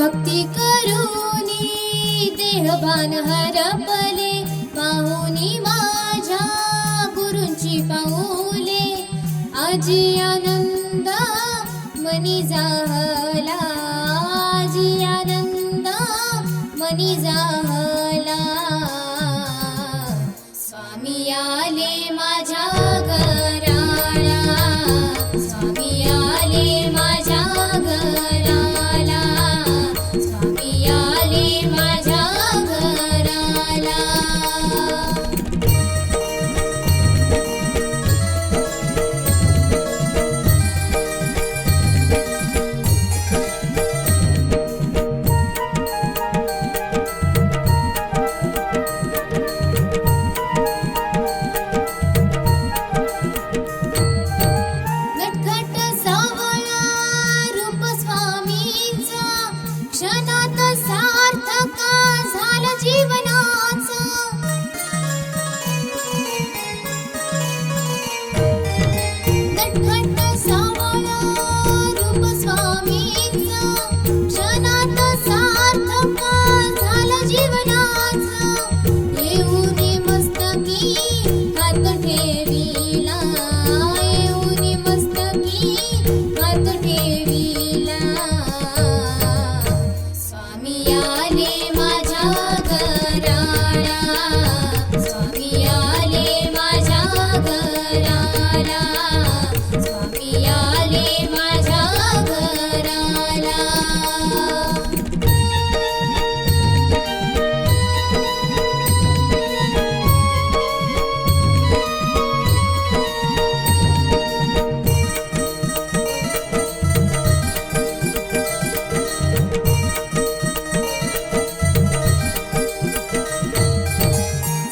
भक्ती करूनी देहभान हरपले, पाहुनी माझ्या गुरूंची पाऊले. आजी आनंद मनी जाहला, आजी आनंद मनी जाहला. स्वामी आले माझ्या घराला, स्वामी आले माझ्या घराला, स्वामी आले माझ्या घराला. नटखट सावळा रूप स्वामींचा, क्षणात सार्थक झालं जीवनाचं. नटखट सावळा रूप स्वामींचा, क्षणात सार्थक झालं जीवनाचं. येऊनी मस्तकी हात ठेविला, येऊनी मस्तकी हात ठेविला. स्वामी आले माझ्या घराला, स्वामी आले माझ्या घराला, स्वामी आले माझ्या घराला.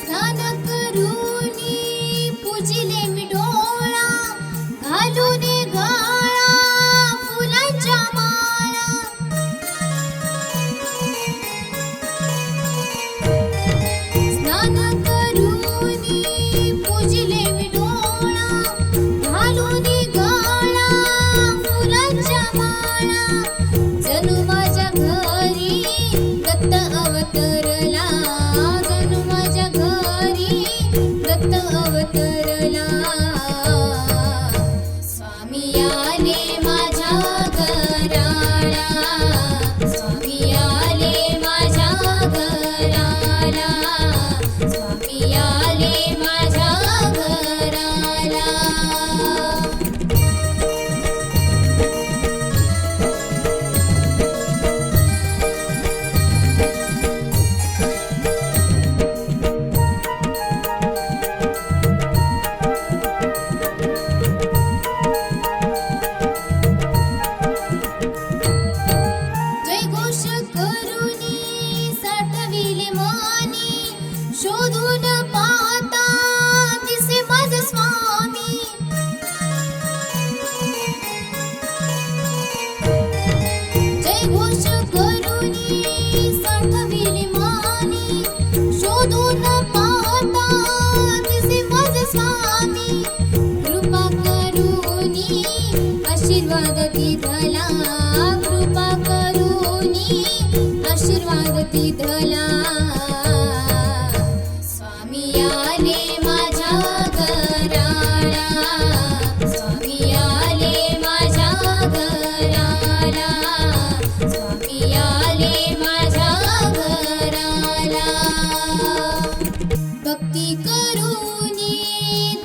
स्नान करूनी पूजिले मी डोळा, घालून गळा फुलांच्या माळा. स्नान करूनी पूजिले मी डोळा, घालून गळा फुलांच्या माळा. जणू माझ्या घरी दत्त अवतरला, जणू माझ्या घरी दत्त अवतरला. स्वामी आले माझ्या घराला, स्वामी आले माझ्या घराला, स्वामी आले माझ्या घराला. जयघोष करूनी साठविले मानी, शोधून पाहता दिसे माझे स्वामी. जयघोष करूनी साठविले मानी, शोधून पाहता दिसे माझे स्वामी. कृपा करूनी आशीर्वाद दिधला, कृपा करूनी आशीर्वाद दिधला. स्वामी आले माझ्या घराला, स्वामी आले माझ्या घराला, स्वामी आले माझ्या घराला. भक्ती करूनी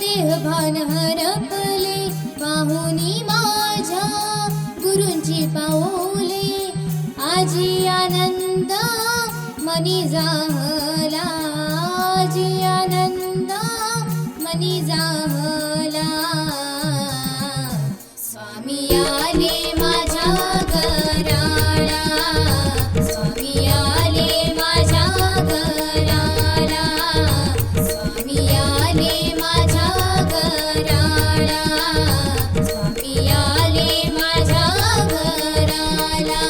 देहभान हरपले, पाहुनी माझ्या गुरूंची पाऊले. आजी आनंद मनी जाहला, आजी आनंद मनी जाहला. स्वामी आले माझ्या घराला, स्वामी आले माझ्या घराला, स्वामी आले माझ्या घराला, स्वामी आले माझ्या घराला.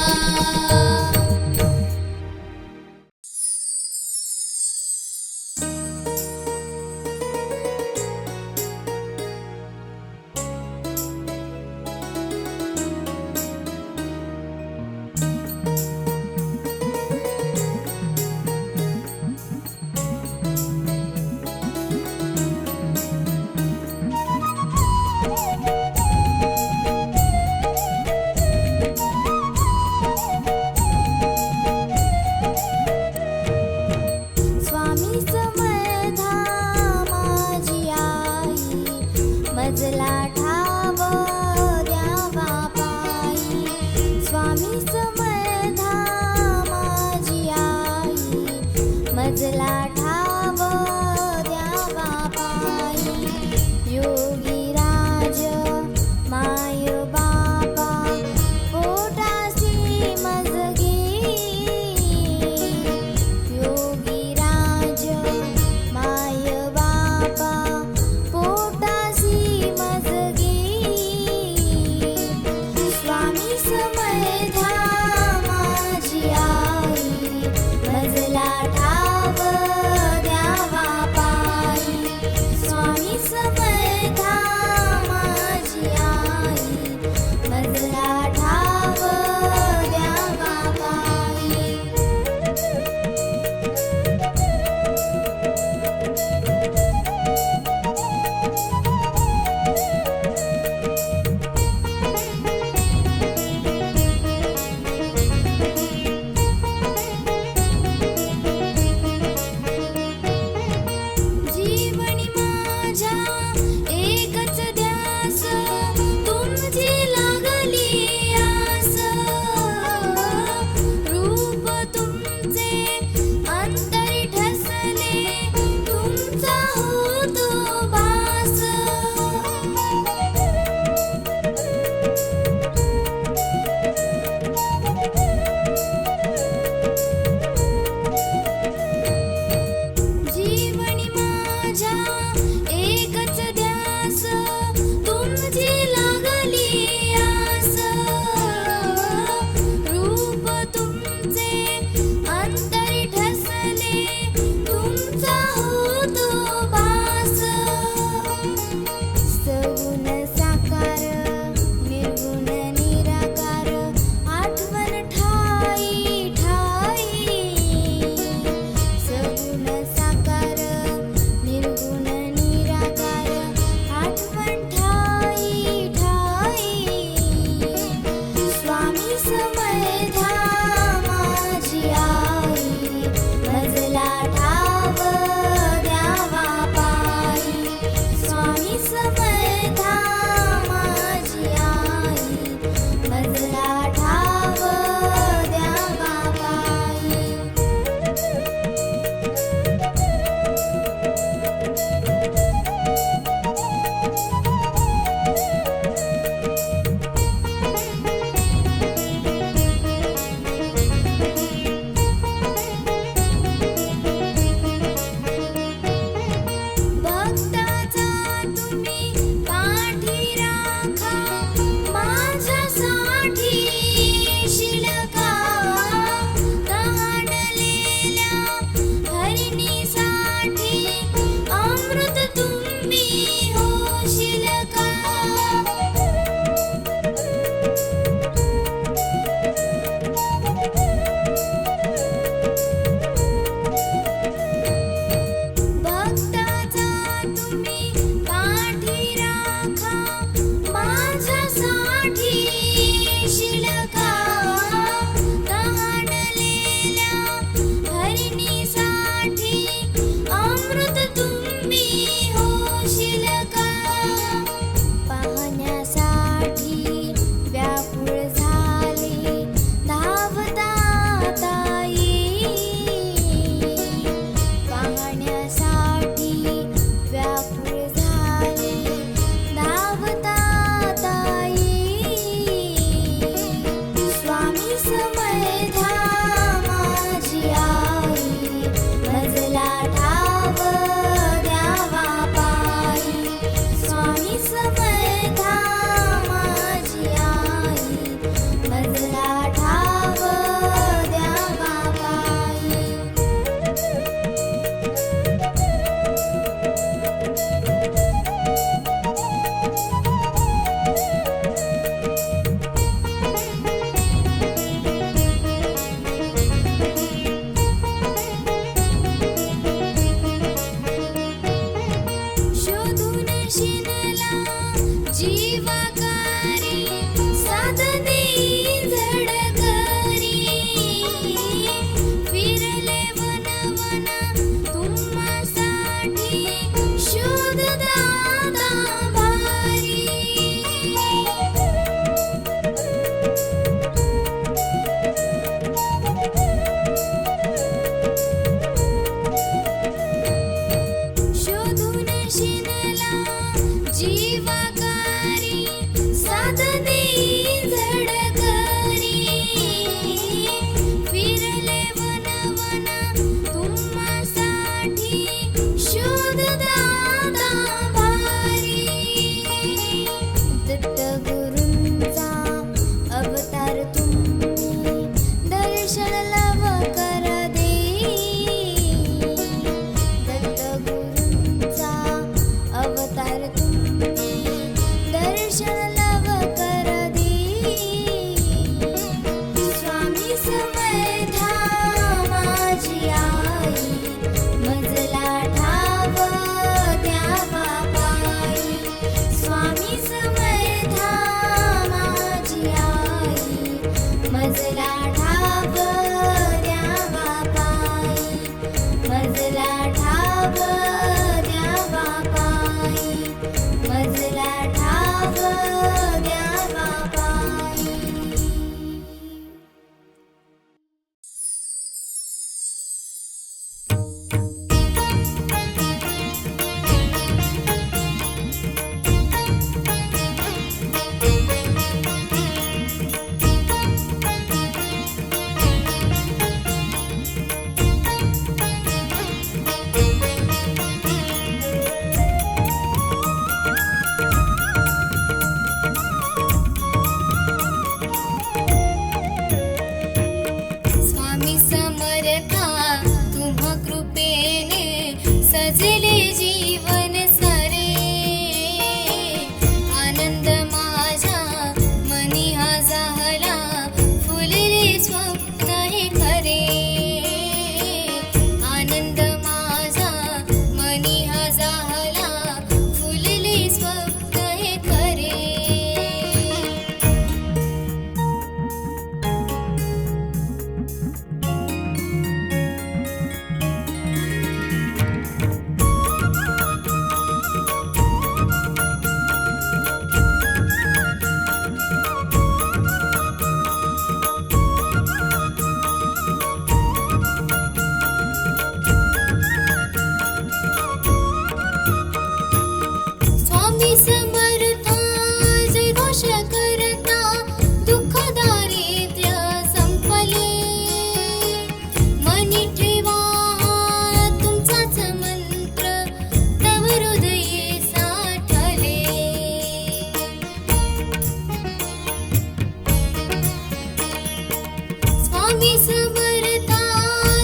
स्वामी समर्था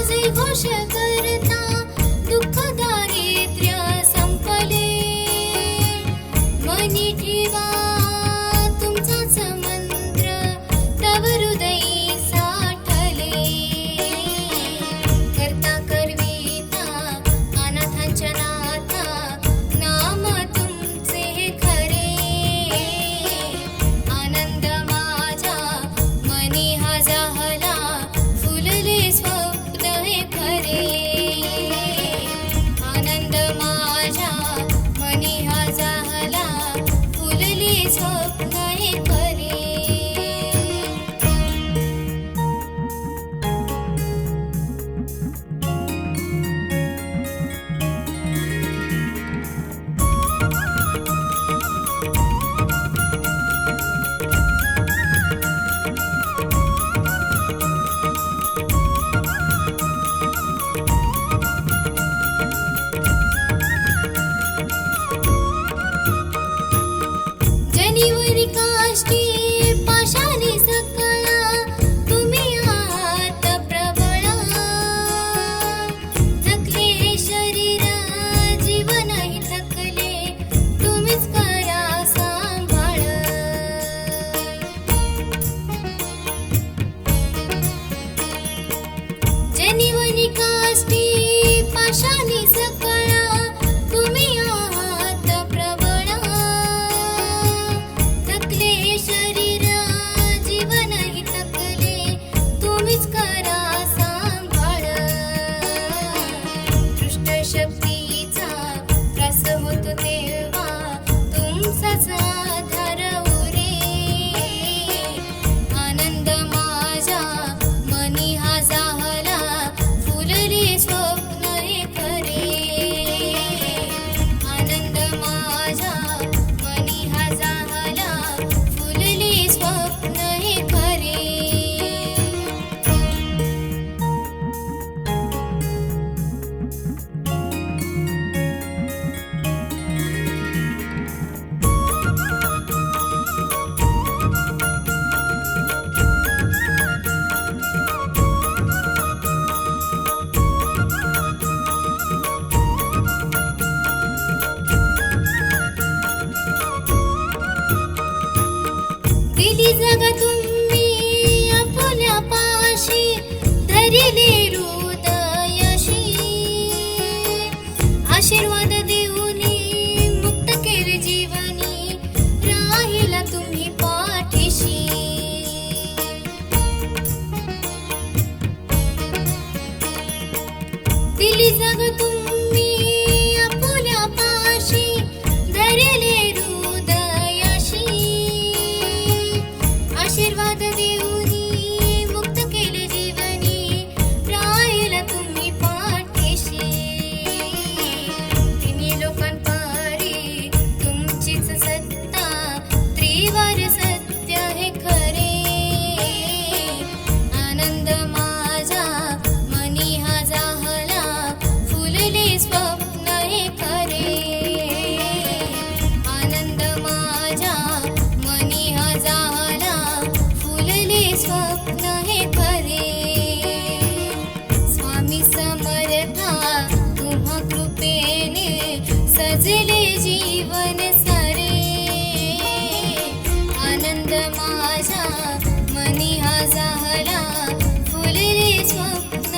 जय घोष करता दुःख दारिद्र्य संपले मनी ठेवा तुमचाच मंत्र तव हृदयी साठले करता करविता अनाथांच्या नाथा नाम तुमचे खरे आनंद माझ्या मनी हा जाहला फुलले स्वप्न हे खरे आनंद माझ्या मनी हा जाहला फुलले स्वप्न हे खरे जनिवरी काष्टी पाशाने सकळा तुम्ही आहात प्रबळा थकले हे शरीर जीवनही थकले तुम्हीच करा सांभाळ जनिवरी काष्टी पाशाने सकळा तुम्ही आहात प्रबळा थकले शरीर जीवनही थकले तुम्हीच करा सांभाळ दृष्ट शक्तीचा त्रास होतो तेव्हा तुमचाच आधार उरे आनंद माझ्या मनी हा जाहला फुलले स्वप्न हे खरे आनंद माझ्या मनी हा जाहला फुलले स्वप्न हे खरे दिली जग तुम्ही आपुल्या पाशी धरिले हृदयशी आशीर्वाद देऊनी मुक्त केले जीवनी राहिला तुम्ही पाठीशी दिली जग तुम्ही आपुल्या पाशी धरिले हृदयशी आशीर्वाद देऊनी मुक्त केले जीवनी राहिला तुम्ही पाठीशी तिन्ही लोकांपारी तुमचीच सत्ता त्रिवार सत्य हे खरे आनंद माझा मनी हा जाहला फुलले स्वप्न हे खरे आनंद माझ्या मनी हा जाहला फुलले स्वप्न हे खरे स्वामी समर्था तुम्हा कृपेने सजले जीवन सारे आनंद माझ्या मनी हा जाहला फुलले स्वप्न